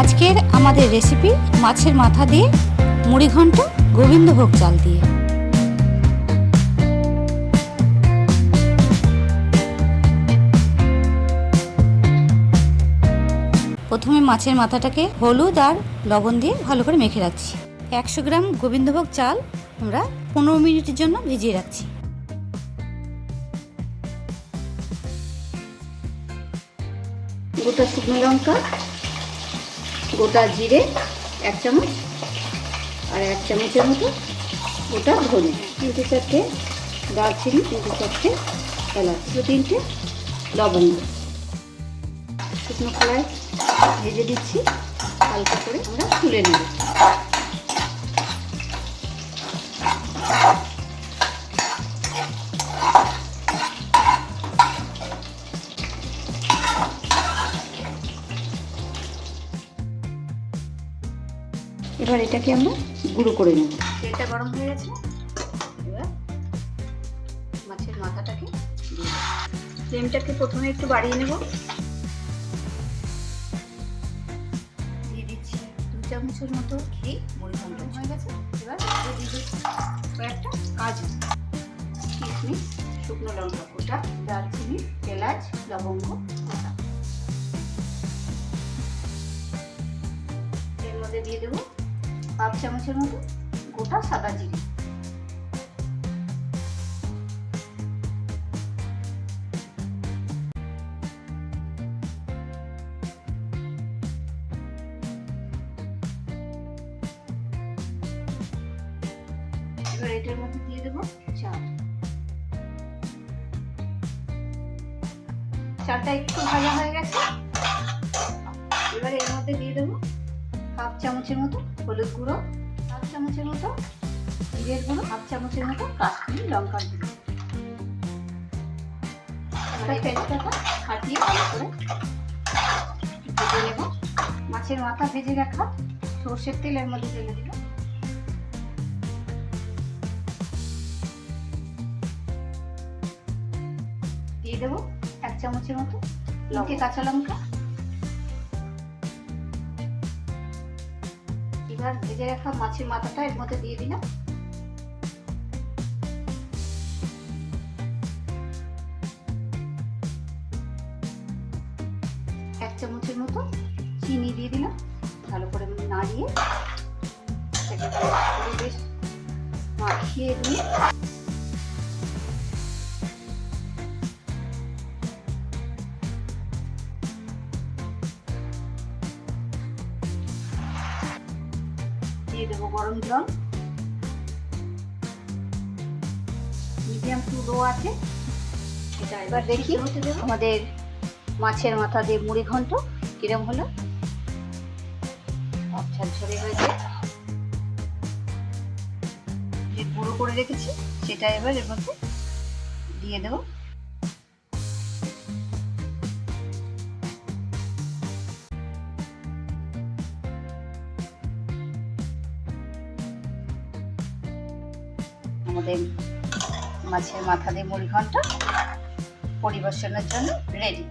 আজকের আমাদের রেসিপি মাছের মাথা দিয়ে মুড়ি ঘন্ট গোবিন্দভোগ চাল দিয়ে। প্রথমে মাছের মাথাটাকে হলুদ আর লবণ দিয়ে ভালো করে মেখে রাখছি। 100 গ্রাম গোবিন্দভোগ চাল আমরা 15 মিনিটের জন্য ভিজিয়ে রাখছি। গোটা শুকনো লঙ্কা, গোটা জিরে 1 চামচ আর 1 চামচের মতো গোটা ধনে, 3-4টে দারচিনি, 3-4টে এলাচ, 2-3টে লবঙ্গ শুকনো কড়ায় ভেজে দিচ্ছি। হালকা করে আমরা তুলে নেব। এবার এটাকে আমরা গুঁড়ো করে নেব। তেলটা গরম হয়ে গেছে, এবার মাছের মাথাটাকে দিয়ে ফ্লেমটাকে প্রথমে একটু বাড়িয়ে নেব। দিয়ে দিচ্ছি 2 চামচের মতো ঘি। মুড়ি ঘন্ট হয়ে গেছে। এবার দিয়ে দিচ্ছি কয়েকটা কাজু, কিশমিশ, শুকনো লঙ্কা গোটা, দারচিনি, এলাচ, লবঙ্গ গোটা। এর মধ্যে দিয়ে দেবো 1/2 চামচের মতো গোটা সাদা জিরে। এবার এটার মধ্যে দিয়ে দেবো চাল। চালটা একটু ভাজা হয়ে গেছে। এবার এর মধ্যে দিয়ে দেবো 1/2 চামচের মতো হলুদ গুঁড়ো, 1/2 চামচের মতো জিরের গুঁড়ো, 1/2 চামচের মতো কাশ্মীরি লঙ্কার গুঁড়ো। এবার পেস্টটা খাটিয়ে ভালো করে ভেজে নেব। মাছের মাথা ভেজে রাখা সর্ষের তেল এর মধ্যে ঢেলে দিলাম। দিয়ে দেবো 1 চামচের মতো লঙ্কা, কাঁচা লঙ্কা। এবার ভেজে রাখা মাছের মাথাটা এর মধ্যে দিয়ে দিলাম। এক চামচের মতো চিনি দিয়ে দিলাম। ভালো করে নাড়িয়ে বেশ মাখিয়ে নিয়ে দিয়ে দেবো গরম জল। মিডিয়াম টু লো আছে এটা। এবার দেখি আমাদের মাছের মাথা দিয়ে মুড়ি ঘন্ট কিরম হলো। ঝরঝরে হয়েছে। যে গুঁড়ো করে রেখেছি সেটা এবার এর মধ্যে দিয়ে দেবো। আমাদের মাছের মাথা দিয়ে মুড়ি ঘন্ট পরিবেশনের জন্য রেডি।